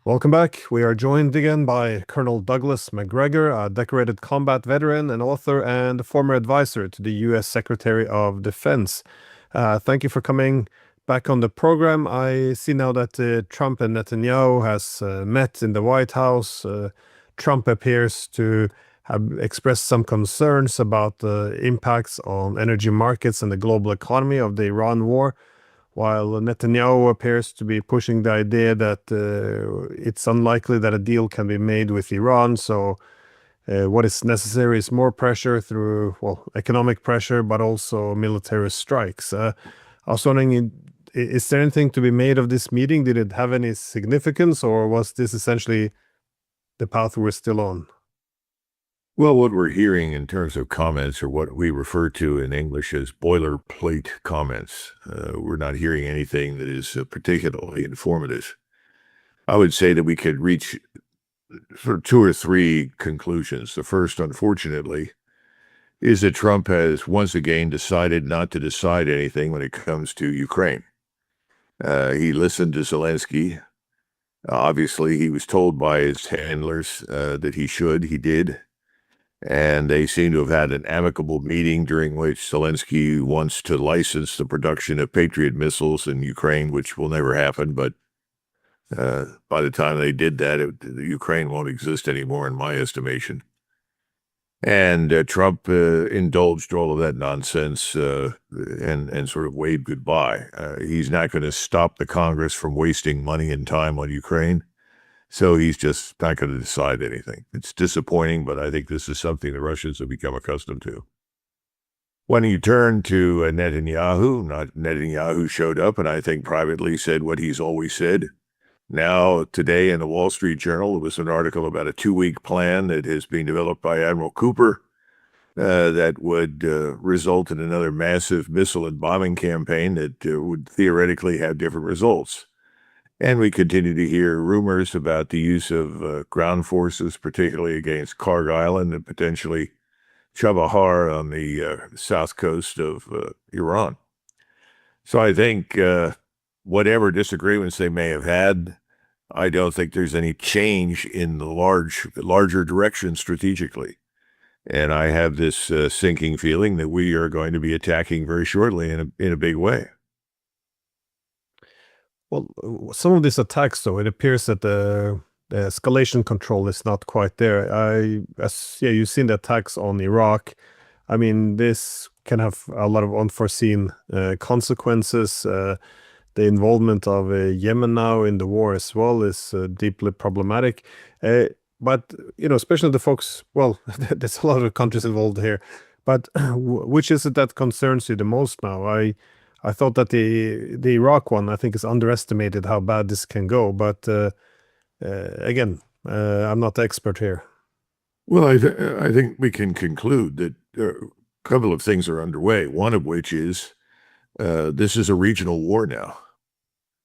Welcome back. We are joined again by Colonel Douglas Macgregor, a decorated combat veteran, an author, and former advisor to the U.S. Secretary of Defense. Thank you for coming back on the program. I see now that Trump and Netanyahu has met in the White House. Trump appears to have expressed some concerns about the impacts on energy markets and the global economy of the Iran war, while Netanyahu appears to be pushing the idea that it's unlikely that a deal can be made with Iran. So what is necessary is more pressure through, well, economic pressure, but also military strikes. I was wondering, is there anything to be made of this meeting? Did it have any significance, or was this essentially the path we're still on? Well, what we're hearing in terms of comments are what we refer to in English as boilerplate comments. We're not hearing anything that is particularly informative. I would say that we could reach sort of two or three conclusions. The first, unfortunately, is that Trump has once again decided not to decide anything when it comes to Ukraine. He listened to Zelensky. Obviously, he was told by his handlers that he should. He did. And they seem to have had an amicable meeting during which Zelensky wants to license the production of Patriot missiles in Ukraine, which will never happen. But by the time they did that, Ukraine won't exist anymore, in my estimation. And Trump indulged all of that nonsense and sort of waved goodbye. He's not going to stop the Congress from wasting money and time on Ukraine. So he's just not going to decide anything. It's disappointing, but I think this is something the Russians have become accustomed to. When you turn to Netanyahu showed up and I think privately said what he's always said. Now, today in the Wall Street Journal, there was an article about a 2-week plan that has been developed by Admiral Cooper that would result in another massive missile and bombing campaign that would theoretically have different results. And we continue to hear rumors about the use of ground forces, particularly against Karg Island and potentially Chabahar on the south coast of Iran. So I think whatever disagreements they may have had, I don't think there's any change in the larger direction strategically. And I have this sinking feeling that we are going to be attacking very shortly in a big way. Well, some of these attacks, though, it appears that the escalation control is not quite there. You've seen the attacks on Iraq. I mean, this can have a lot of unforeseen consequences. The involvement of Yemen now in the war as well is deeply problematic. But, especially the folks, well, there's a lot of countries involved here. But which is it that concerns you the most now? I thought that the Iraq one, I think, is underestimated how bad this can go. But again, I'm not the expert here. Well, I think we can conclude that a couple of things are underway, one of which is this is a regional war now.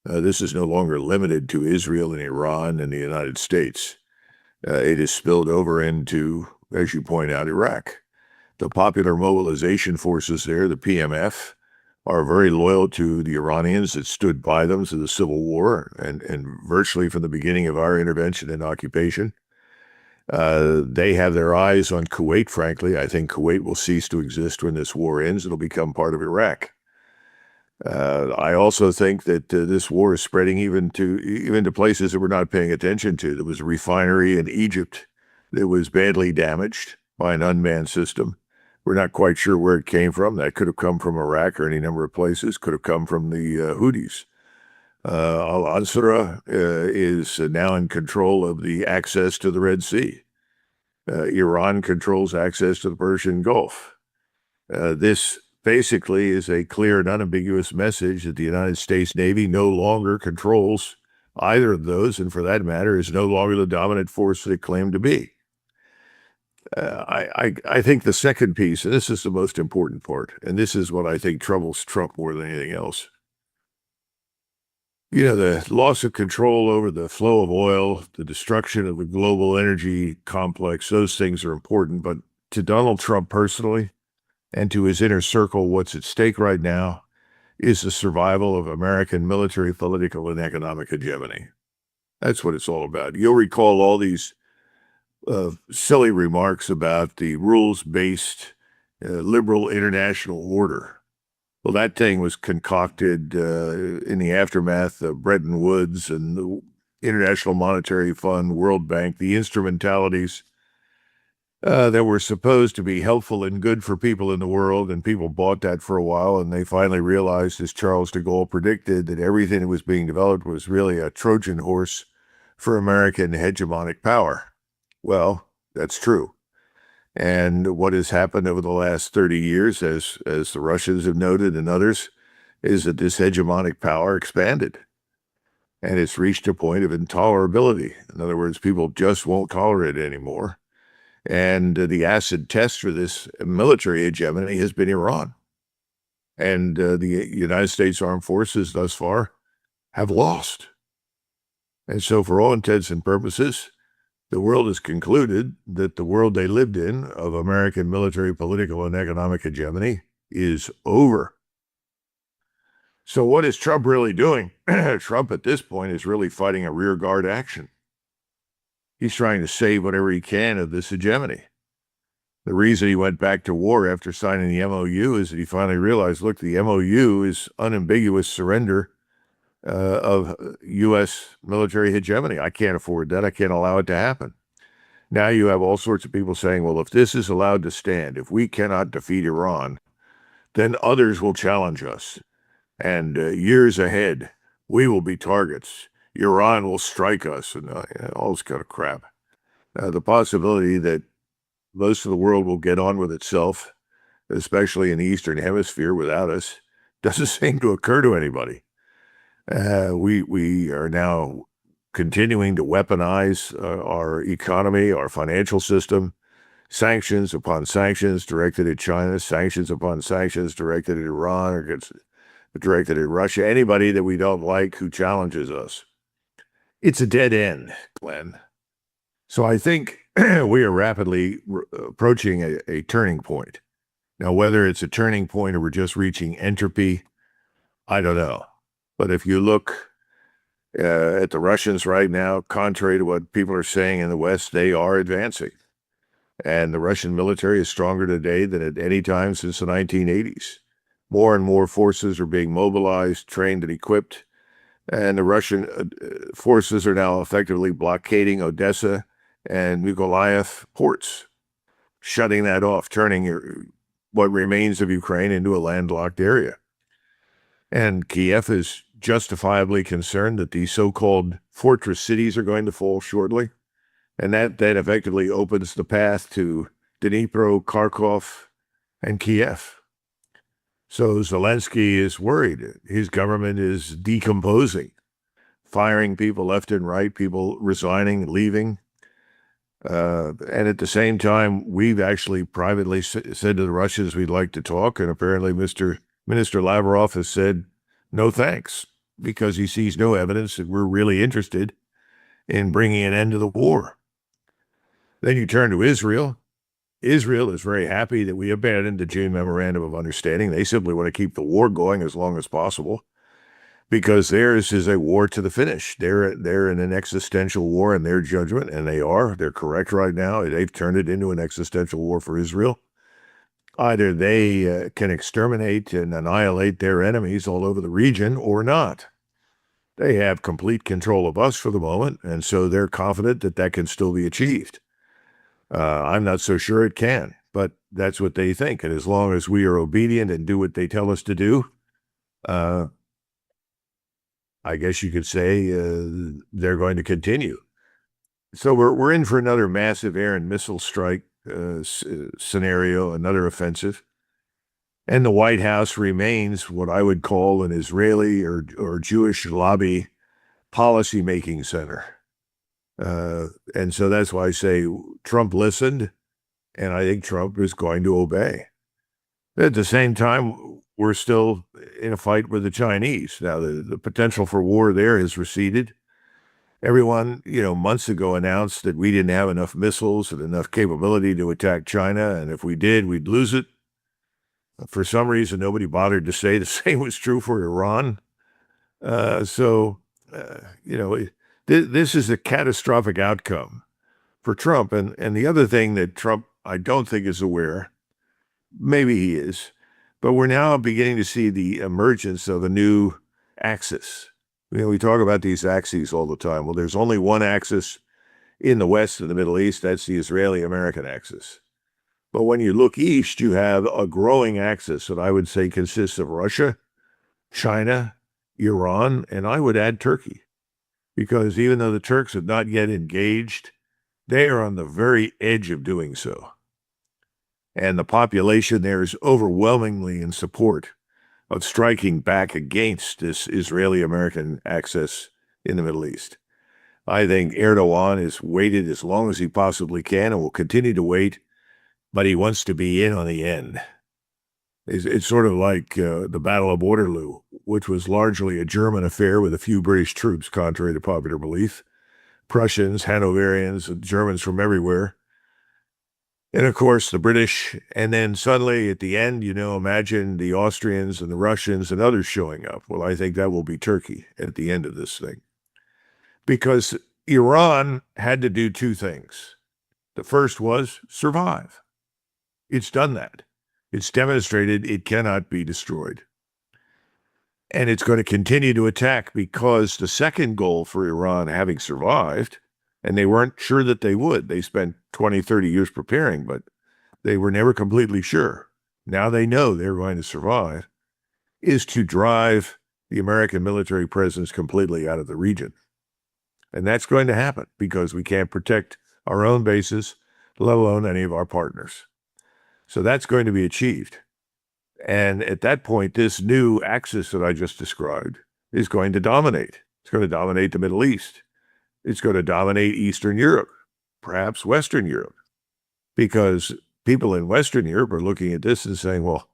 This is no longer limited to Israel and Iran and the United States. It has spilled over into, as you point out, Iraq. The Popular Mobilization Forces there, the PMF, are very loyal to the Iranians that stood by them through the Civil War and virtually from the beginning of our intervention and occupation. They have their eyes on Kuwait, frankly. I think Kuwait will cease to exist when this war ends. It'll become part of Iraq. I also think that this war is spreading even to places that we're not paying attention to. There was a refinery in Egypt that was badly damaged by an unmanned system. We're not quite sure where it came from. That could have come from Iraq or any number of places. Could have come from the Houthis. Al-Ansara is now in control of the access to the Red Sea. Iran controls access to the Persian Gulf. This basically is a clear and unambiguous message that the United States Navy no longer controls either of those, and for that matter, is no longer the dominant force that it claimed to be. I think the second piece, and this is the most important part, and this is what I think troubles Trump more than anything else. The loss of control over the flow of oil, the destruction of the global energy complex, those things are important. But to Donald Trump personally and to his inner circle, what's at stake right now is the survival of American military, political, and economic hegemony. That's what it's all about. You'll recall all these silly remarks about the rules-based liberal international order. Well, that thing was concocted in the aftermath of Bretton Woods and the International Monetary Fund, World Bank, the instrumentalities that were supposed to be helpful and good for people in the world, and people bought that for a while, and they finally realized, as Charles de Gaulle predicted, that everything that was being developed was really a Trojan horse for American hegemonic power. Well, that's true. And what has happened over the last 30 years, as the Russians have noted and others, is that this hegemonic power expanded. And it's reached a point of intolerability. In other words, people just won't tolerate it anymore. And the acid test for this military hegemony has been Iran. And the United States Armed Forces thus far have lost. And so for all intents and purposes, the world has concluded that the world they lived in of American military, political, and economic hegemony is over. So what is Trump really doing? Trump at this point is really fighting a rearguard action. He's trying to save whatever he can of this hegemony. The reason he went back to war after signing the MOU is that he finally realized, look, the MOU is unambiguous surrender of U.S. military hegemony. I can't afford that. I can't allow it to happen. Now you have all sorts of people saying, well, if this is allowed to stand, if we cannot defeat Iran, then others will challenge us. And years ahead, we will be targets. Iran will strike us, and all this kind of crap. The possibility that most of the world will get on with itself, especially in the Eastern Hemisphere without us, doesn't seem to occur to anybody. We are now continuing to weaponize our economy, our financial system, sanctions upon sanctions directed at China, sanctions upon sanctions directed at Iran or directed at Russia, anybody that we don't like who challenges us. It's a dead end, Glenn. So I think we are rapidly approaching a turning point. Now, whether it's a turning point or we're just reaching entropy, I don't know. But if you look at the Russians right now, contrary to what people are saying in the West, they are advancing. And the Russian military is stronger today than at any time since the 1980s. More and more forces are being mobilized, trained, and equipped. And the Russian forces are now effectively blockading Odessa and Mykolaiv ports, shutting that off, turning what remains of Ukraine into a landlocked area. And Kiev is justifiably concerned that these so-called fortress cities are going to fall shortly. And that effectively opens the path to Dnipro, Kharkov, and Kiev. So Zelensky is worried. His government is decomposing, firing people left and right, people resigning, leaving. And at the same time, we've actually privately said to the Russians we'd like to talk, and apparently Minister Lavrov has said no thanks because he sees no evidence that we're really interested in bringing an end to the war. Then you turn to Israel. Israel is very happy that we abandoned the June Memorandum of Understanding. They simply want to keep the war going as long as possible because theirs is a war to the finish. They're in an existential war in their judgment, and they're correct right now. They've turned it into an existential war for Israel. Either they can exterminate and annihilate their enemies all over the region or not. They have complete control of us for the moment, and so they're confident that that can still be achieved. I'm not so sure it can, but that's what they think. And as long as we are obedient and do what they tell us to do, I guess you could say they're going to continue. So we're in for another massive air and missile strike scenario, another offensive. And the White House remains what I would call an Israeli or Jewish lobby policymaking center. And so that's why I say Trump listened, and I think Trump is going to obey. At the same time, we're still in a fight with the Chinese. Now, the potential for war there has receded. Everyone, months ago announced that we didn't have enough missiles and enough capability to attack China, and if we did, we'd lose it. For some reason, nobody bothered to say the same was true for Iran. This is a catastrophic outcome for Trump. And the other thing that Trump, I don't think, is aware, maybe he is, but we're now beginning to see the emergence of a new axis. We talk about these axes all the time. Well, there's only one axis in the West and the Middle East. That's the Israeli-American axis. But when you look east, you have a growing axis that I would say consists of Russia, China, Iran, and I would add Turkey. Because even though the Turks have not yet engaged, they are on the very edge of doing so. And the population there is overwhelmingly in support of striking back against this Israeli-American axis in the Middle East. I think Erdogan has waited as long as he possibly can and will continue to wait, but he wants to be in on the end. It's sort of like the Battle of Waterloo, which was largely a German affair with a few British troops, contrary to popular belief. Prussians, Hanoverians, Germans from everywhere. And of course, the British. And then suddenly at the end, imagine the Austrians and the Russians and others showing up. Well, I think that will be Turkey at the end of this thing. Because Iran had to do two things. The first was survive. It's done that. It's demonstrated it cannot be destroyed. And it's going to continue to attack because the second goal for Iran, having survived, and they weren't sure that they would. They spent 20, 30 years preparing, but they were never completely sure. Now they know they're going to survive, is to drive the American military presence completely out of the region. And that's going to happen because we can't protect our own bases, let alone any of our partners. So that's going to be achieved. And at that point, this new axis that I just described is going to dominate. It's going to dominate the Middle East. It's going to dominate Eastern Europe, perhaps Western Europe, because people in Western Europe are looking at this and saying, well,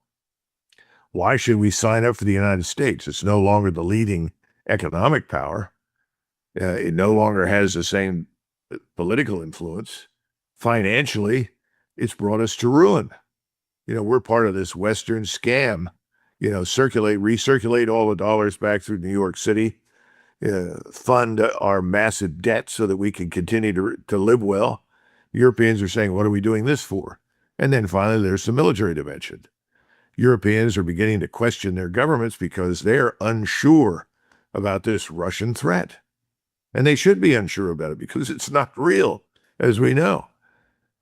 why should we sign up for the United States? It's no longer the leading economic power. It no longer has the same political influence. Financially, it's brought us to ruin. We're part of this Western scam, recirculate all the dollars back through New York City, fund our massive debt so that we can continue to live well. Europeans are saying, what are we doing this for? And then finally, there's the military dimension. Europeans are beginning to question their governments because they're unsure about this Russian threat. And they should be unsure about it because it's not real, as we know.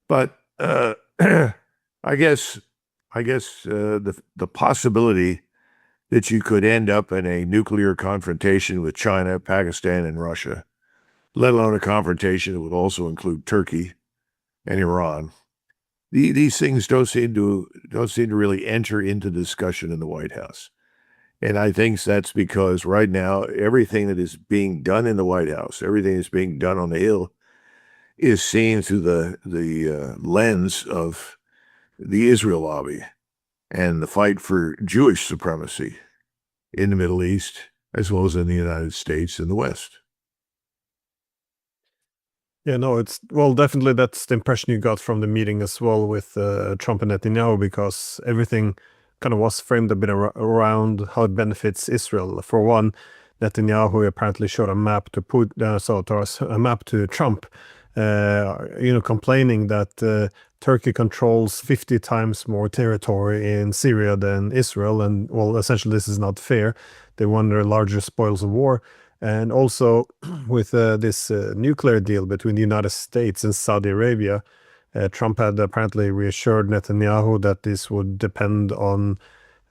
But I guess the possibility that you could end up in a nuclear confrontation with China, Pakistan, and Russia, let alone a confrontation that would also include Turkey and Iran, these things don't seem to really enter into discussion in the White House. And I think that's because right now, everything that is being done in the White House, everything that's being done on the Hill, is seen through the lens of the Israel lobby and the fight for Jewish supremacy in the Middle East, as well as in the United States and the West. Yeah, no, definitely that's the impression you got from the meeting as well with Trump and Netanyahu, because everything kind of was framed a bit around how it benefits Israel. For one, Netanyahu apparently showed a map to Trump, complaining that Turkey controls 50 times more territory in Syria than Israel, and essentially this is not fair. They want their larger spoils of war. And also with this nuclear deal between the United States and Saudi Arabia, Trump had apparently reassured Netanyahu that this would depend on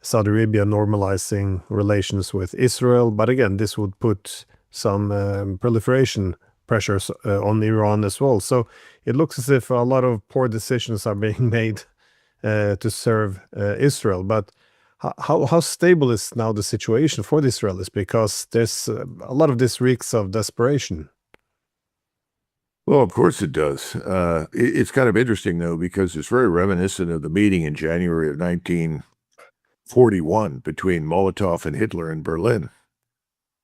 Saudi Arabia normalizing relations with Israel. But again, this would put some proliferation pressures on Iran as well. So it looks as if a lot of poor decisions are being made to serve Israel. But how stable is now the situation for the Israelis? Because there's a lot of this reeks of desperation. Well, of course it does. It's kind of interesting, though, because it's very reminiscent of the meeting in January of 1941 between Molotov and Hitler in Berlin.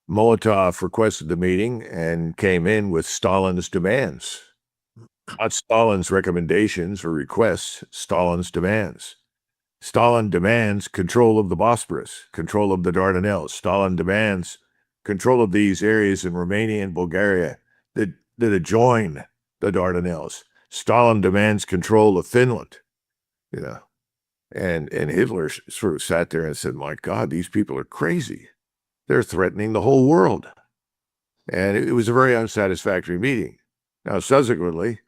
Molotov requested the meeting and came in with Stalin's demands. Not Stalin's recommendations or requests, Stalin's demands. Stalin demands control of the Bosporus, control of the Dardanelles. Stalin demands control of these areas in Romania and Bulgaria that adjoin the Dardanelles. Stalin demands control of Finland, you know, and Hitler sort of sat there and said, my God, these people are crazy. They're threatening the whole world. And it was a very unsatisfactory meeting. Now, subsequently,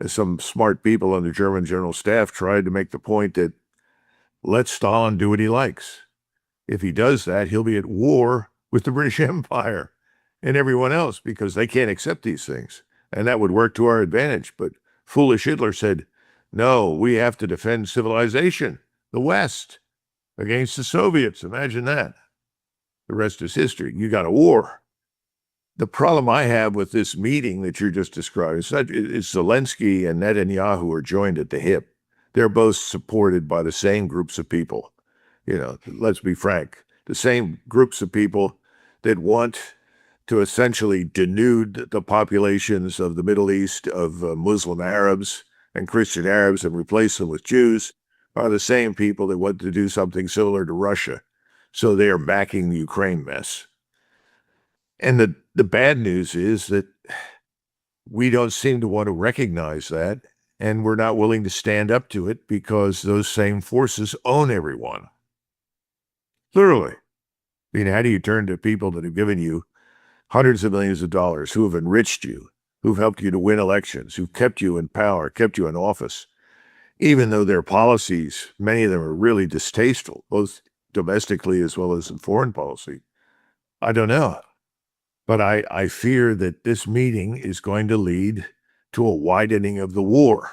some smart people on the German general staff tried to make the point that let Stalin do what he likes. If he does that, he'll be at war with the British Empire and everyone else because they can't accept these things. And that would work to our advantage. But foolish Hitler said, no, we have to defend civilization, the West, against the Soviets. Imagine that. The rest is history. You got a war. The problem I have with this meeting that you're just describing is Zelensky and Netanyahu are joined at the hip. They're both supported by the same groups of people. You know, let's be frank, the same groups of people that want to essentially denude the populations of the Middle East of Muslim Arabs and Christian Arabs and replace them with Jews are the same people that want to do something similar to Russia. So they are backing the Ukraine mess. And the bad news is that we don't seem to want to recognize that, and we're not willing to stand up to it because those same forces own everyone. Literally. I mean, how do you turn to people that have given you hundreds of millions of dollars, who have enriched you, who've helped you to win elections, who've kept you in power, kept you in office, even though their policies, many of them are really distasteful, both domestically as well as in foreign policy? I don't know. But I fear that this meeting is going to lead to a widening of the war,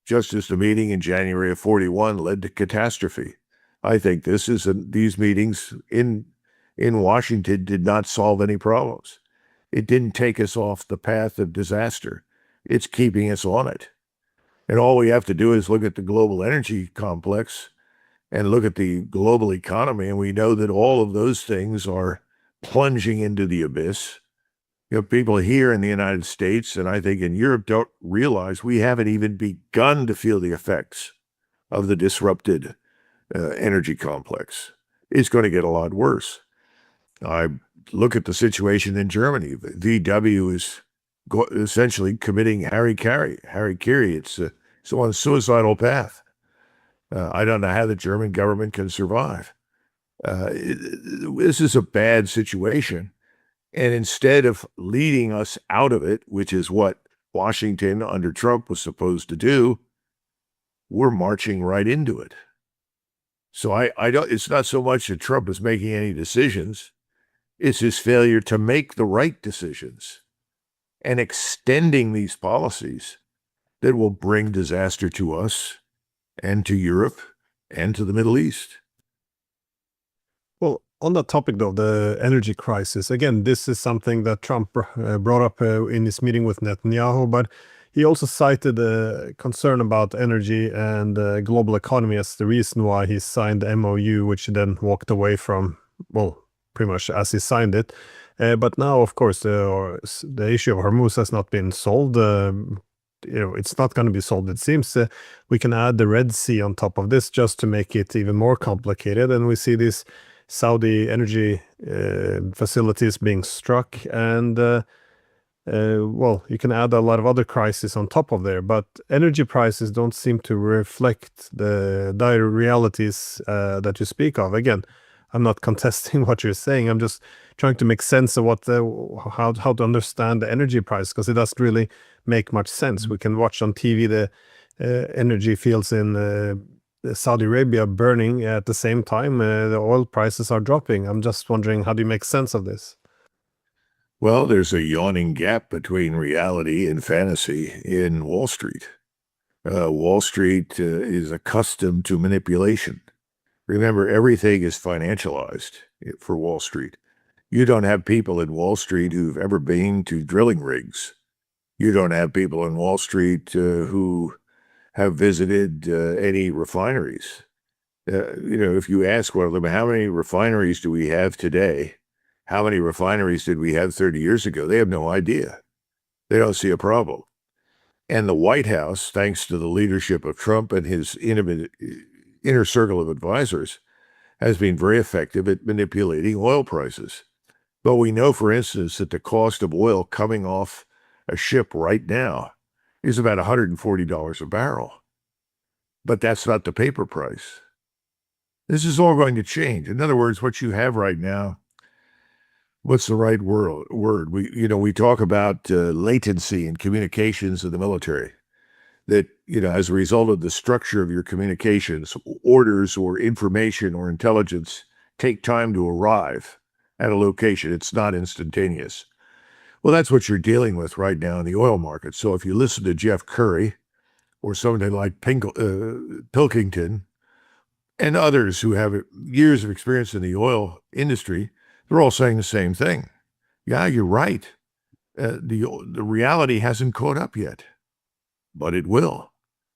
just as the meeting in January of 41 led to catastrophe. I think these meetings in Washington did not solve any problems. It didn't take us off the path of disaster. It's keeping us on it. And all we have to do is look at the global energy complex and look at the global economy, and we know that all of those things are plunging into the abyss. You know, people here in the United States, and I think in Europe, don't realize we haven't even begun to feel the effects of the disrupted energy complex. It's going to get a lot worse. I look at the situation in Germany. VW is essentially committing Harry-Kari. It's on a suicidal path. I don't know how the German government can survive. This is a bad situation. And instead of leading us out of it, which is what Washington under Trump was supposed to do, we're marching right into it. So I don't, it's not so much that Trump is making any decisions. It's his failure to make the right decisions and extending these policies that will bring disaster to us and to Europe and to the Middle East. Well, on that topic, though, the energy crisis, again, this is something that Trump brought up in his meeting with Netanyahu, but he also cited a concern about energy and global economy as the reason why he signed the MOU, which he then walked away from, well, pretty much as he signed it. But now, of course, the issue of Hormuz has not been solved. It's not going to be solved, it seems. We can add the Red Sea on top of this just to make it even more complicated. And we see these Saudi energy facilities being struck. And, well, you can add a lot of other crises on top of there. But energy prices don't seem to reflect the dire realities that you speak of. Again, I'm not contesting what you're saying. I'm just trying to make sense of how to understand the energy price, because it doesn't really make much sense. We can watch on TV the energy fields in Saudi Arabia burning at the same time. The oil prices are dropping. I'm just wondering, how do you make sense of this? Well, there's a yawning gap between reality and fantasy in Wall Street. Wall Street is accustomed to manipulation. Remember, everything is financialized for Wall Street. You don't have people in Wall Street who've ever been to drilling rigs. You don't have people in Wall Street who have visited any refineries. If you ask one of them, how many refineries do we have today? How many refineries did we have 30 years ago? They have no idea. They don't see a problem. And the White House, thanks to the leadership of Trump and his inner circle of advisors, has been very effective at manipulating oil prices. But we know, for instance, that the cost of oil coming off a ship right now is about $140 a barrel. But that's not the paper price. This is all going to change. In other words, what you have right now, what's the right word? We talk about latency in communications in the military. That, as a result of the structure of your communications, orders or information or intelligence take time to arrive at a location. It's not instantaneous. Well, that's what you're dealing with right now in the oil market. So if you listen to Jeff Curry or somebody like Pilkington and others who have years of experience in the oil industry, they're all saying the same thing. Yeah, you're right. The reality hasn't caught up yet, but it will.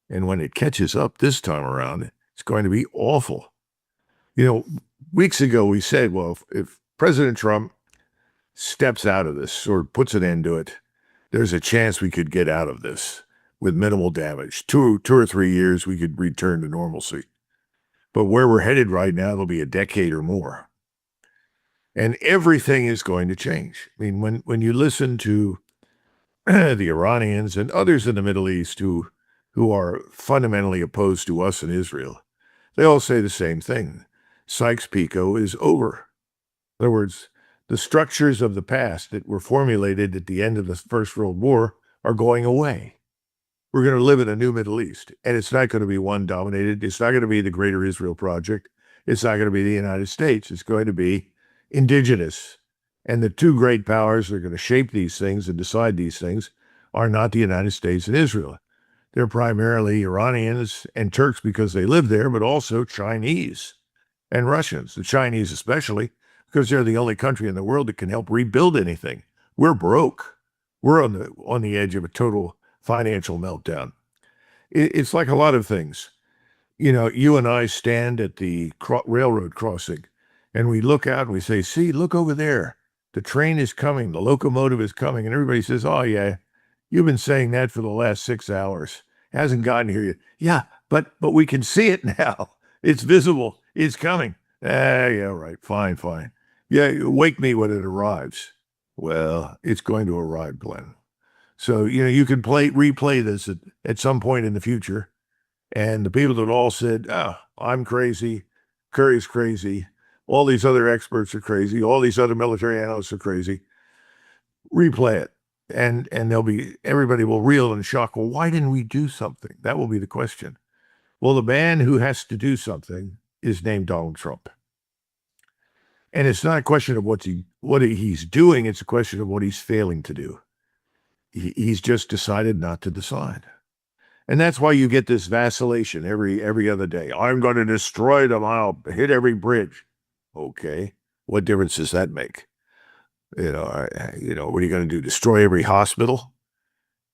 And when it catches up this time around, it's going to be awful. Weeks ago we said, well, if President Trump steps out of this or puts an end to it, there's a chance we could get out of this with minimal damage. 2 or 3 years, we could return to normalcy. But where we're headed right now, it'll be a decade or more. And everything is going to change. I mean, when you listen to the Iranians and others in the Middle East who are fundamentally opposed to us in Israel, they all say the same thing. Sykes-Picot is over. In other words, the structures of the past that were formulated at the end of the First World War are going away. We're going to live in a new Middle East, and it's not going to be one dominated. It's not going to be the Greater Israel Project. It's not going to be the United States. It's going to be indigenous. And the two great powers that are going to shape these things and decide these things are not the United States and Israel. They're primarily Iranians and Turks because they live there, but also Chinese and Russians, the Chinese especially, because they're the only country in the world that can help rebuild anything. We're broke. We're on the edge of a total financial meltdown. It's like a lot of things. You and I stand at the railroad crossing, and we look out and we say, see, look over there. The train is coming. The locomotive is coming. And everybody says, oh, yeah, you've been saying that for the last 6 hours. It hasn't gotten here yet. Yeah, but we can see it now. It's visible. It's coming. Yeah, right. Fine. Yeah, wake me when it arrives. Well, it's going to arrive, Glenn. So, you can replay this at some point in the future. And the people that all said, oh, I'm crazy, Curry's crazy, all these other experts are crazy, all these other military analysts are crazy, replay it. And everybody will reel in shock. Well, why didn't we do something? That will be the question. Well, the man who has to do something is named Donald Trump. And it's not a question of what he's doing. It's a question of what he's failing to do. He's just decided not to decide. And that's why you get this vacillation every other day. I'm going to destroy them. I'll hit every bridge. Okay. What difference does that make? What are you going to do? Destroy every hospital?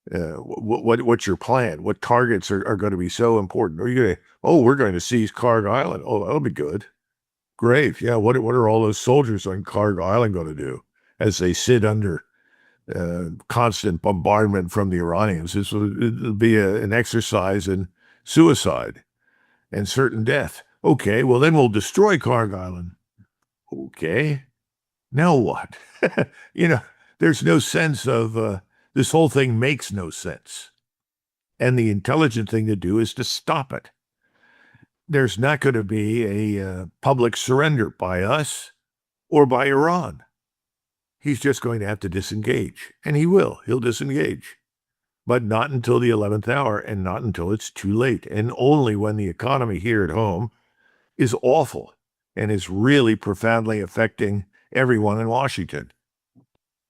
What's your plan? What targets are going to be so important? Are you going to, we're going to seize Cargo Island. Oh, that'll be good. Great. Yeah. What are all those soldiers on Cargo Island going to do as they sit under constant bombardment from the Iranians? It'll be an exercise in suicide and certain death. Okay, well, then we'll destroy Cargo Island. Okay, now what? There's no sense of this whole thing makes no sense. And the intelligent thing to do is to stop it. There's not going to be a public surrender by us or by Iran. He's just going to have to disengage. And he will. He'll disengage. But not until the 11th hour and not until it's too late. And only when the economy here at home is awful and is really profoundly affecting everyone in Washington.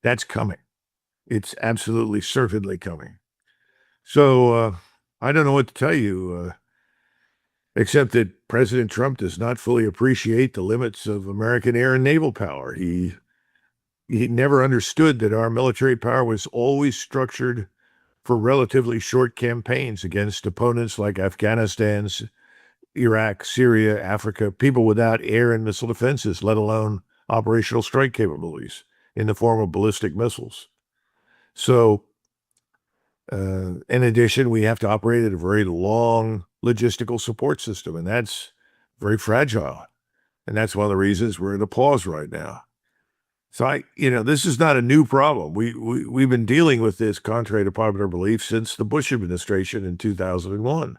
That's coming. It's absolutely certainly coming. So I don't know what to tell you, except that President Trump does not fully appreciate the limits of American air and naval power. He never understood that our military power was always structured for relatively short campaigns against opponents like Afghanistan's, Iraq, Syria, Africa, people without air and missile defenses, let alone operational strike capabilities in the form of ballistic missiles. So, in addition, we have to operate at a very long logistical support system, and that's very fragile. And that's one of the reasons we're in a pause right now. So this is not a new problem. We've been dealing with this, contrary to popular belief, since the Bush administration in 2001.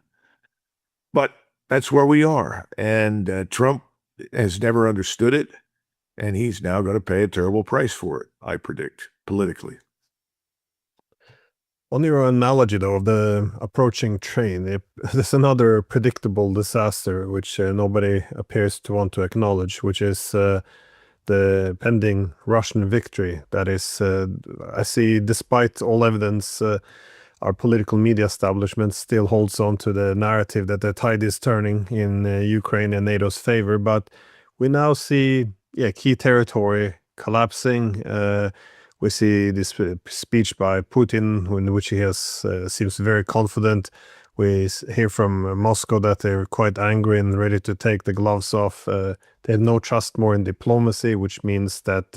But that's where we are. And Trump has never understood it. And he's now going to pay a terrible price for it, I predict, politically. On your analogy, though, of the approaching train, there's another predictable disaster which nobody appears to want to acknowledge, which is the pending Russian victory. That is, I see, despite all evidence, our political media establishment still holds on to the narrative that the tide is turning in Ukraine and NATO's favor. But we now see, key territory collapsing. We see this speech by Putin, in which he has seems very confident. We hear from Moscow that they're quite angry and ready to take the gloves off. They have no trust more in diplomacy, which means that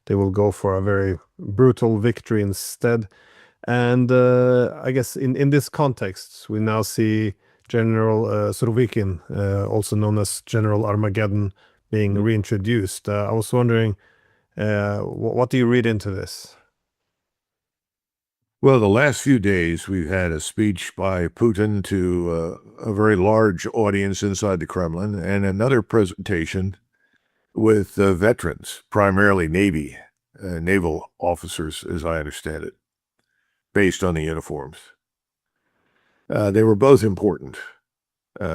they will go for a very brutal victory instead. And I guess in this context, we now see General Surovikin, also known as General Armageddon, being reintroduced. I was wondering, what do you read into this? Well, the last few days, we've had a speech by Putin to a very large audience inside the Kremlin, and another presentation with veterans, primarily naval officers, as I understand it, based on the uniforms. They were both important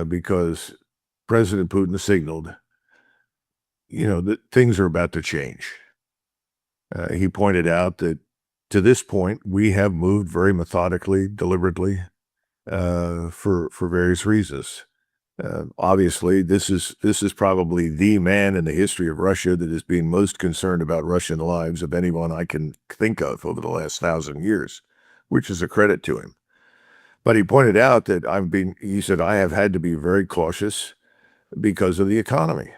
because President Putin signaled, that things are about to change. He pointed out that to this point, we have moved very methodically, deliberately, for various reasons. Obviously, this is probably the man in the history of Russia that has been most concerned about Russian lives of anyone I can think of over the last 1,000 years, which is a credit to him. But he pointed out that he said, I have had to be very cautious because of the economy.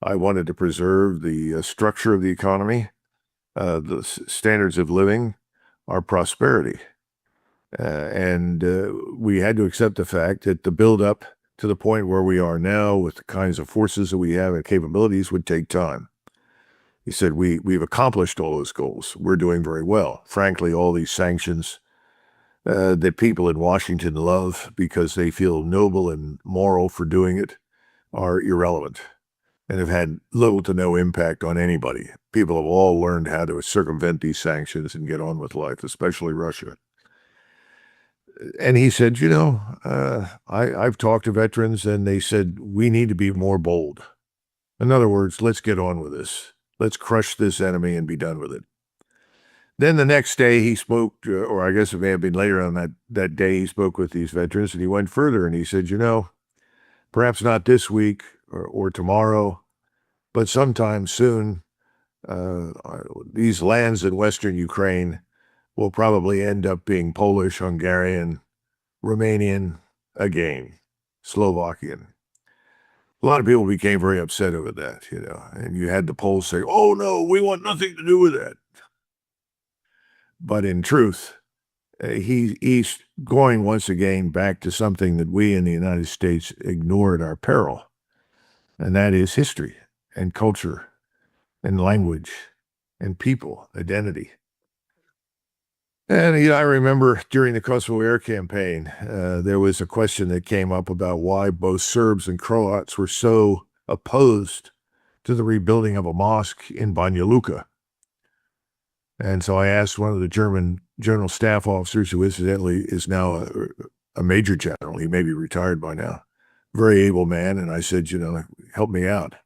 I wanted to preserve the structure of the economy, the standards of living, our prosperity. And we had to accept the fact that the buildup to the point where we are now with the kinds of forces that we have and capabilities would take time. He said, we've accomplished all those goals. We're doing very well. Frankly, all these sanctions that people in Washington love because they feel noble and moral for doing it are irrelevant and have had little to no impact on anybody. People have all learned how to circumvent these sanctions and get on with life, especially Russia. And he said, I've talked to veterans and they said, we need to be more bold. In other words, let's get on with this. Let's crush this enemy and be done with it. Then the next day he spoke, or I guess it may have been later on that day, he spoke with these veterans and he went further and he said, perhaps not this week or tomorrow, but sometime soon, these lands in Western Ukraine will probably end up being Polish, Hungarian, Romanian, again, Slovakian. A lot of people became very upset over that, and you had the Poles say, oh no, we want nothing to do with that. But in truth, he's going once again back to something that we in the United States ignore at our peril, and that is history and culture and language and people, identity. And I remember during the Kosovo Air Campaign, there was a question that came up about why both Serbs and Croats were so opposed to the rebuilding of a mosque in Banja Luka. And so I asked one of the German general staff officers, who incidentally is now a major general, he may be retired by now, very able man, and I said, help me out.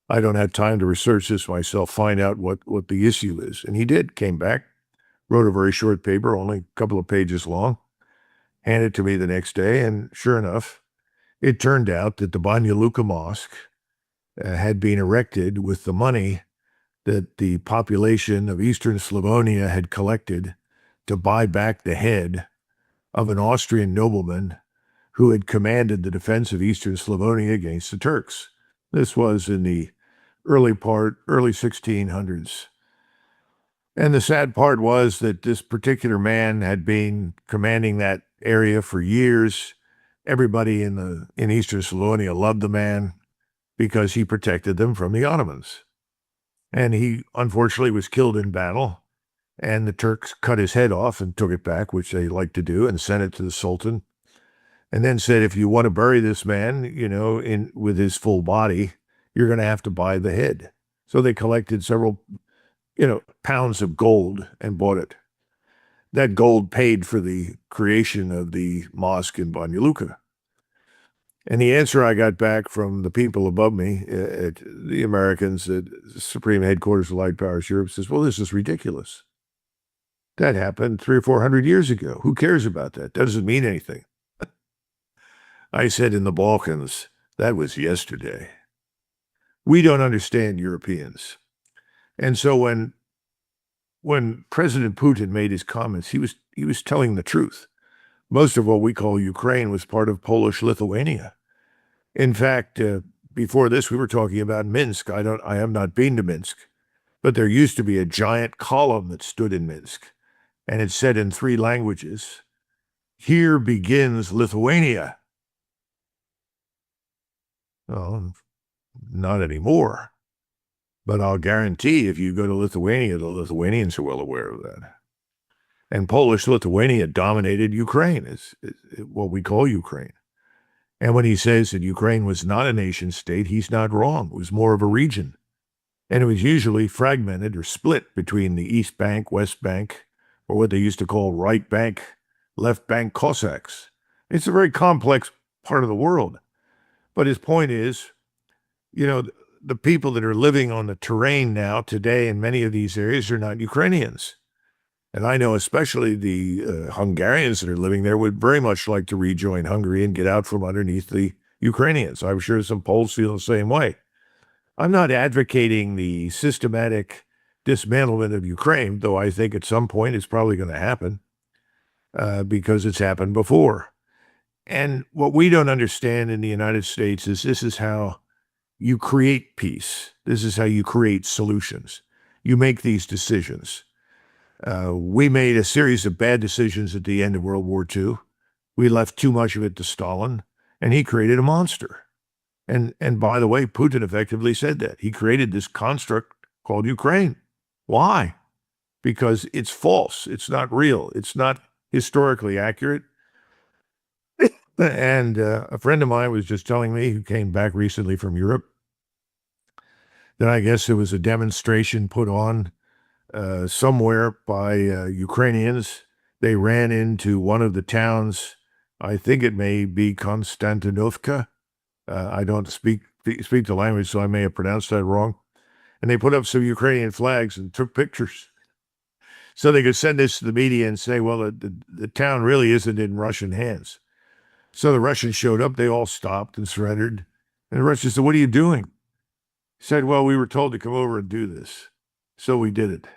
I don't have time to research this myself, find out what the issue is. And he did, came back, wrote a very short paper, only a couple of pages long, handed it to me the next day, and sure enough, it turned out that the Banja Luka Mosque had been erected with the money that the population of Eastern Slavonia had collected to buy back the head of an Austrian nobleman who had commanded the defense of Eastern Slavonia against the Turks. This was in the early 1600s. And the sad part was that this particular man had been commanding that area for years. Everybody in Eastern Slavonia loved the man because he protected them from the Ottomans. And he unfortunately was killed in battle. And the Turks cut his head off and took it back, which they like to do, and sent it to the Sultan. And then said, if you want to bury this man, with his full body, you're going to have to buy the head. So they collected several, pounds of gold and bought it. That gold paid for the creation of the mosque in Banja Luka. And the answer I got back from the people above me, the Americans at the Supreme Headquarters of Light Powers Europe, says, well, this is ridiculous. That happened 300 or 400 years ago. Who cares about that? Doesn't mean anything. I said in the Balkans, that was yesterday. We don't understand Europeans. And so when President Putin made his comments, he was telling the truth. Most of what we call Ukraine was part of Polish-Lithuania. In fact, before this, we were talking about Minsk. I have not been to Minsk, but there used to be a giant column that stood in Minsk, and it said in 3 languages, "Here begins Lithuania." Well, not anymore. But I'll guarantee if you go to Lithuania, the Lithuanians are well aware of that. And Polish-Lithuania dominated Ukraine, is what we call Ukraine. And when he says that Ukraine was not a nation state, he's not wrong. It was more of a region. And it was usually fragmented or split between the East Bank, West Bank, or what they used to call right bank, left bank Cossacks. It's a very complex part of the world. But his point is, the people that are living on the terrain now today in many of these areas are not Ukrainians. And I know especially the Hungarians that are living there would very much like to rejoin Hungary and get out from underneath the Ukrainians. I'm sure some Poles feel the same way. I'm not advocating the systematic dismantlement of Ukraine, though I think at some point it's probably going to happen because it's happened before. And what we don't understand in the United States is this is how you create peace. This is how you create solutions. You make these decisions. We made a series of bad decisions at the end of World War II. We left too much of it to Stalin, and he created a monster. And by the way, Putin effectively said that. He created this construct called Ukraine. Why? Because it's false. It's not real. It's not historically accurate. And a friend of mine was just telling me, who came back recently from Europe, that I guess there was a demonstration put on somewhere by Ukrainians. They ran into one of the towns, I think it may be Konstantinovka. I don't speak the language, so I may have pronounced that wrong. And they put up some Ukrainian flags and took pictures. So they could send this to the media and say, well, the town really isn't in Russian hands. So the Russians showed up. They all stopped and surrendered. And the Russians said, what are you doing? He said, well, we were told to come over and do this. So we did it.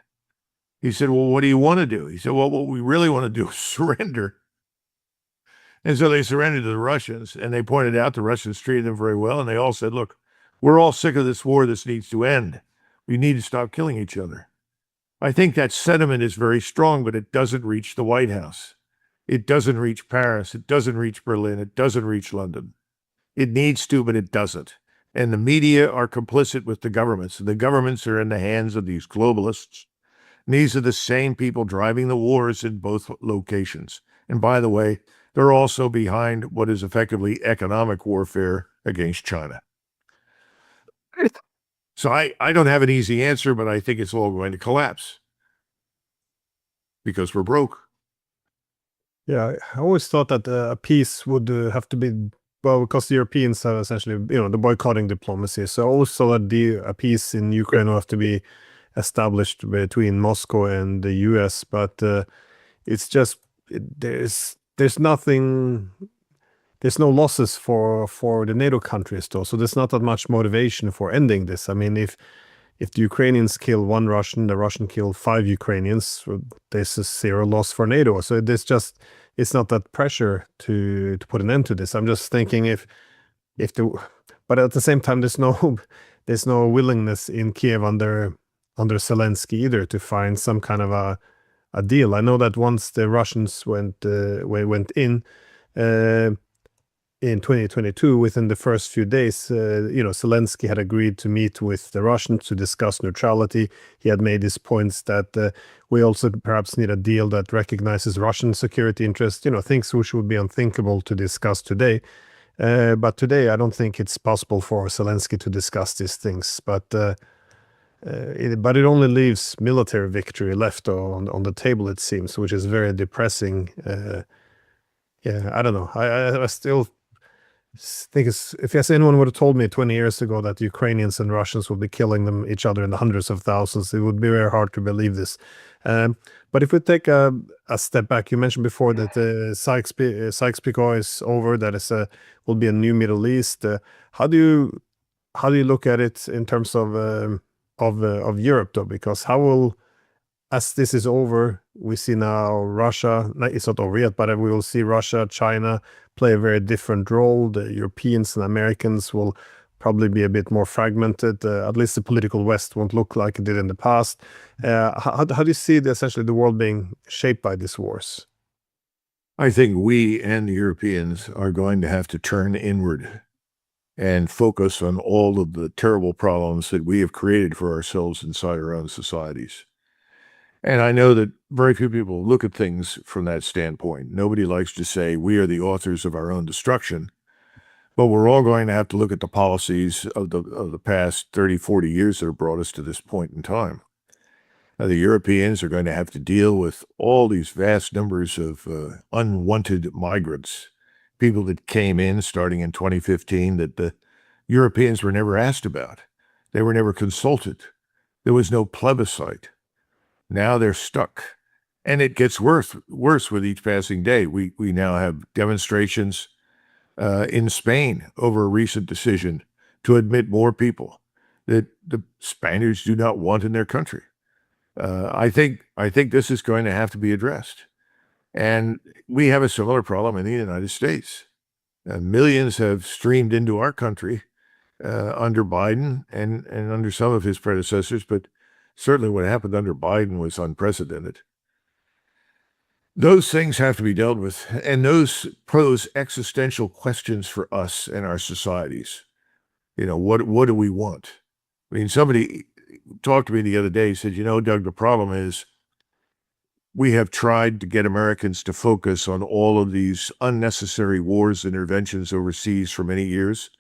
He said, well, what do you want to do? He said, well, what we really want to do is surrender. And so they surrendered to the Russians, and they pointed out the Russians treated them very well. And they all said, look, we're all sick of this war. This needs to end. We need to stop killing each other. I think that sentiment is very strong, but it doesn't reach the White House. It doesn't reach Paris. It doesn't reach Berlin. It doesn't reach London. It needs to, but it doesn't. And the media are complicit with the governments. And the governments are in the hands of these globalists. And these are the same people driving the wars in both locations. And by the way, they're also behind what is effectively economic warfare against China. So I don't have an easy answer, but I think it's all going to collapse because we're broke. Yeah, I always thought that a peace would have to be, well, because the Europeans have essentially, the boycotting diplomacy. So I always thought that a peace in Ukraine would have to be established between Moscow and the US, but it's just there's nothing. There's no losses for the NATO countries, though, so there's not that much motivation for ending this. I mean, if the Ukrainians kill one Russian, the Russian kill 5 Ukrainians, there's a 0 loss for NATO. So it's not that pressure to put an end to this. I'm just thinking but at the same time, there's no willingness in Kiev under Zelensky either to find some kind of a deal. I know that once the Russians went in, in 2022, within the first few days, Zelensky had agreed to meet with the Russians to discuss neutrality. He had made his points that we also perhaps need a deal that recognizes Russian security interests, things which would be unthinkable to discuss today. But today, I don't think it's possible for Zelensky to discuss these things. But it only leaves military victory left on the table, it seems, which is very depressing. Yeah, I don't know. I still think if anyone would have told me 20 years ago that Ukrainians and Russians would be killing each other in the hundreds of thousands, it would be very hard to believe this. But if we take a step back, you mentioned before that Sykes-Picot is over. That will be a new Middle East. How do you look at it in terms of Europe, though? Because as this is over, we see now Russia, it's not over yet, but we will see Russia, China play a very different role. The Europeans and Americans will probably be a bit more fragmented. At least the political West won't look like it did in the past. How do you see essentially the world being shaped by these wars? I think we and the Europeans are going to have to turn inward and focus on all of the terrible problems that we have created for ourselves inside our own societies. And I know that very few people look at things from that standpoint. Nobody likes to say we are the authors of our own destruction, but we're all going to have to look at the policies of the past 30, 40 years that have brought us to this point in time. Now, the Europeans are going to have to deal with all these vast numbers of unwanted migrants, people that came in starting in 2015 that the Europeans were never asked about. They were never consulted. There was no plebiscite. Now they're stuck. And it gets worse with each passing day. We now have demonstrations in Spain over a recent decision to admit more people that the Spaniards do not want in their country. I think this is going to have to be addressed. And we have a similar problem in the United States. Millions have streamed into our country under Biden and under some of his predecessors, but certainly what happened under Biden was unprecedented. Those things have to be dealt with, and those pose existential questions for us and our societies. What do we want? I mean, somebody talked to me the other day, he said, Doug, the problem is we have tried to get Americans to focus on all of these unnecessary wars, interventions overseas for many years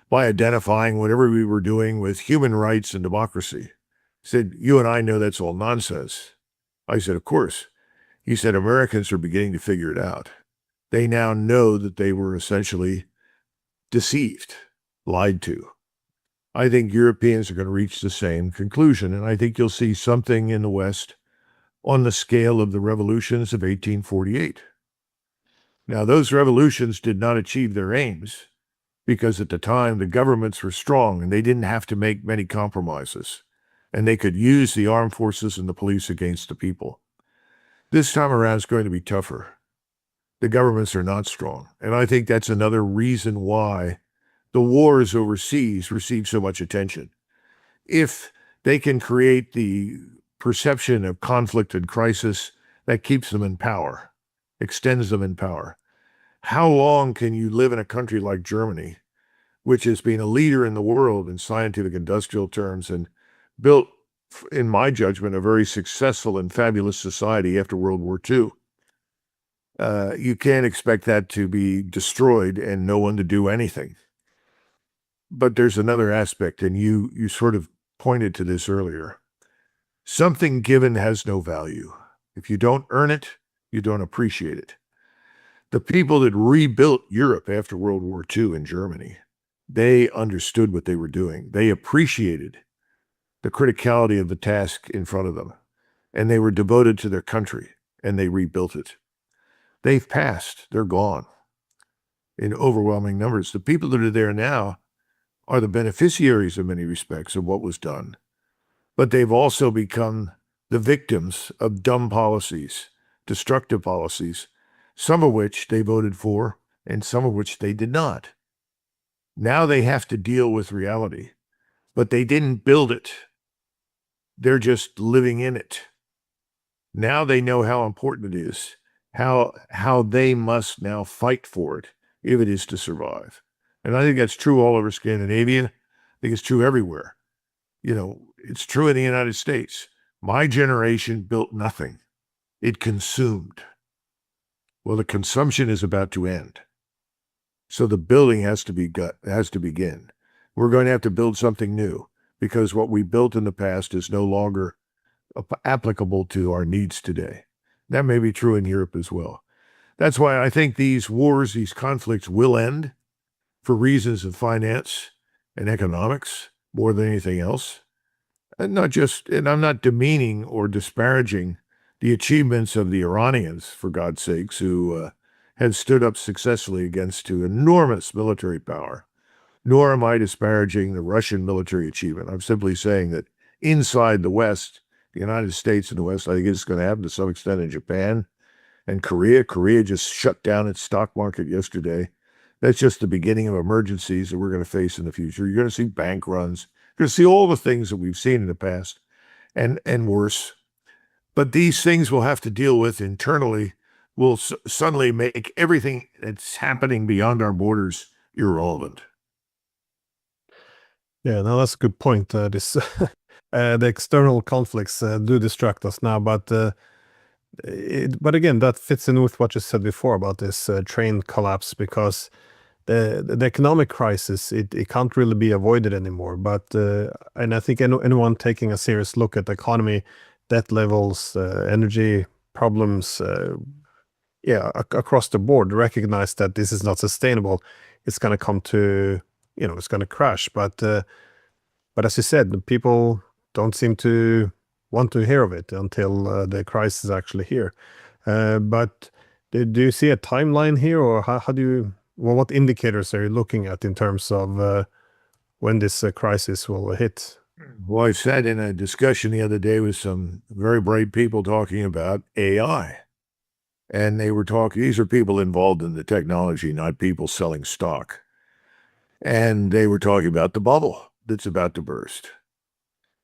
by identifying whatever we were doing with human rights and democracy. He said, you and I know that's all nonsense. I said, of course. He said, Americans are beginning to figure it out. They now know that they were essentially deceived, lied to. I think Europeans are going to reach the same conclusion, and I think you'll see something in the West on the scale of the revolutions of 1848. Now, those revolutions did not achieve their aims because at the time the governments were strong and they didn't have to make many compromises, and they could use the armed forces and the police against the people. This time around is going to be tougher. The governments are not strong, and I think that's another reason why the wars overseas receive so much attention. If they can create the perception of conflict and crisis, that keeps them in power, extends them in power. How long can you live in a country like Germany, which has been a leader in the world in scientific industrial terms and built, in my judgment, a very successful and fabulous society after World War II? You can't expect that to be destroyed and no one to do anything. But there's another aspect, and you sort of pointed to this earlier. Something given has no value. If you don't earn it, you don't appreciate it. The people that rebuilt Europe after World War II in Germany, they understood what they were doing. They appreciated the criticality of the task in front of them, and they were devoted to their country, and they rebuilt it. They've passed. They're gone in overwhelming numbers. The people that are there now are the beneficiaries in many respects of what was done, but they've also become the victims of dumb policies, destructive policies, some of which they voted for and some of which they did not. Now they have to deal with reality, but they didn't build it. They're just living in it. Now they know how important it is, how they must now fight for it if it is to survive. And I think that's true all over Scandinavia. I think it's true everywhere. It's true in the United States. My generation built nothing. It consumed. Well, the consumption is about to end. So the building has to begin. We're going to have to build something new because what we built in the past is no longer applicable to our needs today. That may be true in Europe as well. That's why I think these wars, these conflicts will end for reasons of finance and economics more than anything else. And I'm not demeaning or disparaging the achievements of the Iranians, for God's sakes, who had stood up successfully against enormous military power. Nor am I disparaging the Russian military achievement. I'm simply saying that inside the West, the United States and the West, I think it's going to happen to some extent in Japan and Korea. Korea just shut down its stock market yesterday. That's just the beginning of emergencies that we're going to face in the future. You're going to see bank runs. You're going to see all the things that we've seen in the past and worse. But these things we'll have to deal with internally will suddenly make everything that's happening beyond our borders irrelevant. Yeah, no, that's a good point. The external conflicts do distract us now, but again, that fits in with what you said before about this train collapse, because the economic crisis, it can't really be avoided anymore. But and I think anyone taking a serious look at the economy, debt levels, energy problems, across the board, recognize that this is not sustainable. It's going to come to, it's going to crash. But as you said, people don't seem to want to hear of it until the crisis is actually here. But do you see a timeline here, or what indicators are you looking at in terms of when this crisis will hit? Well, I sat in a discussion the other day with some very bright people talking about AI. And they were talking, these are people involved in the technology, not people selling stock. And they were talking about the bubble that's about to burst.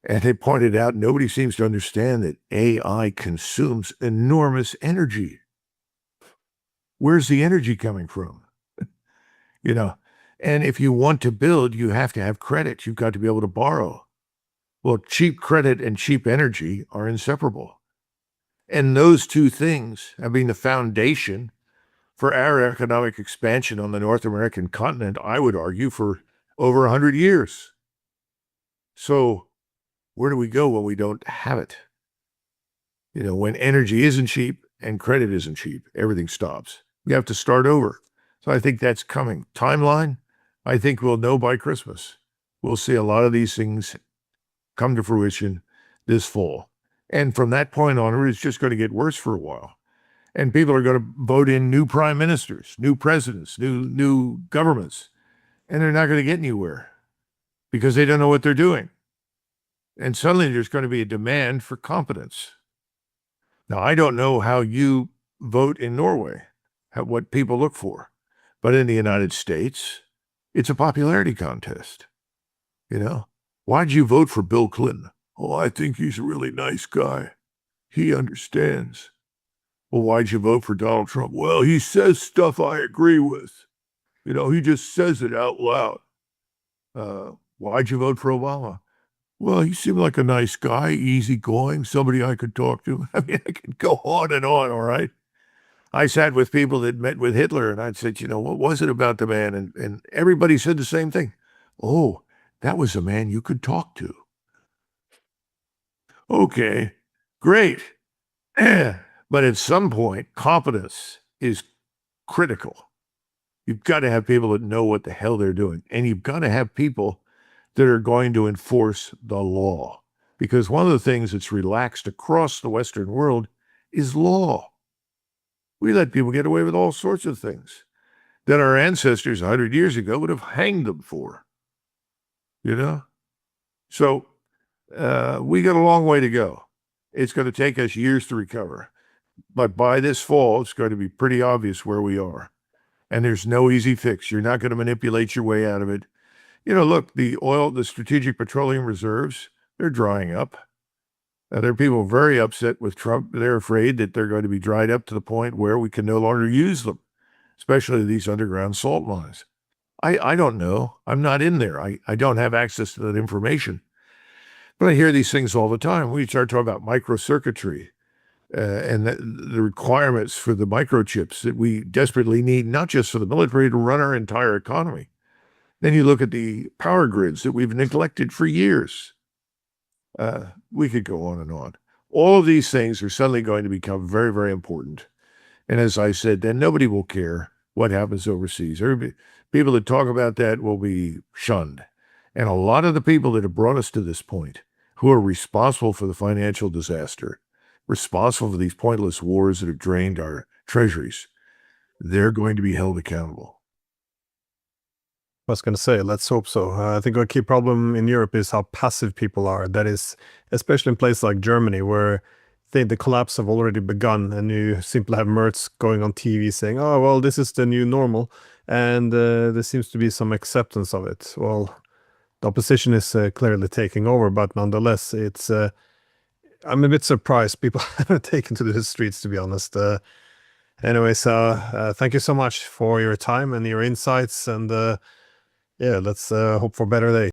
And they pointed out nobody seems to understand that AI consumes enormous energy. Where's the energy coming from? And if you want to build, you have to have credit. You've got to be able to borrow. Well, cheap credit and cheap energy are inseparable. And those two things have been the foundation for our economic expansion on the North American continent, I would argue, for over 100 years. So where do we go when we don't have it? When energy isn't cheap and credit isn't cheap, everything stops. We have to start over. So I think that's coming. Timeline, I think we'll know by Christmas. We'll see a lot of these things come to fruition this fall. And from that point onward, it's just going to get worse for a while. And people are going to vote in new prime ministers, new presidents, new governments. And they're not going to get anywhere because they don't know what they're doing. And suddenly there's going to be a demand for competence. Now, I don't know how you vote in Norway, what people look for. But in the United States, it's a popularity contest. Why'd you vote for Bill Clinton? Oh, I think he's a really nice guy. He understands. Well, why'd you vote for Donald Trump? Well, he says stuff I agree with. He just says it out loud. Why'd you vote for Obama? Well, he seemed like a nice guy, easygoing, somebody I could talk to. I mean, I could go on and on, all right? I sat with people that met with Hitler, and I said, what was it about the man? And everybody said the same thing. Oh, that was a man you could talk to. Okay, great. But at some point, competence is critical. You've got to have people that know what the hell they're doing. And you've got to have people that are going to enforce the law. Because one of the things that's relaxed across the Western world is law. We let people get away with all sorts of things that our ancestors 100 years ago would have hanged them for. So we got a long way to go. It's going to take us years to recover. But by this fall, it's going to be pretty obvious where we are. And there's no easy fix. You're not going to manipulate your way out of it. Look, the strategic petroleum reserves, they're drying up. There are people very upset with Trump. They're afraid that they're going to be dried up to the point where we can no longer use them. especially these underground salt mines. I don't know. I'm not in there. I don't have access to that information. But I hear these things all the time. We start talking about microcircuitry and the requirements for the microchips that we desperately need, not just for the military, to run our entire economy. Then you look at the power grids that we've neglected for years. We could go on and on. All of these things are suddenly going to become very, very important. And as I said, then nobody will care what happens overseas. People that talk about that will be shunned. And a lot of the people that have brought us to this point, who are responsible for the financial disaster, responsible for these pointless wars that have drained our treasuries, they're going to be held accountable. I was going to say, let's hope so. I think a key problem in Europe is how passive people are. That is, especially in places like Germany, where the collapse have already begun, and you simply have Merz going on TV saying, "Oh, well, this is the new normal," and there seems to be some acceptance of it. Well, the opposition is clearly taking over, but nonetheless, it's. I'm a bit surprised people haven't taken to the streets, to be honest. Anyways, thank you so much for your time and your insights, and yeah, let's hope for better days.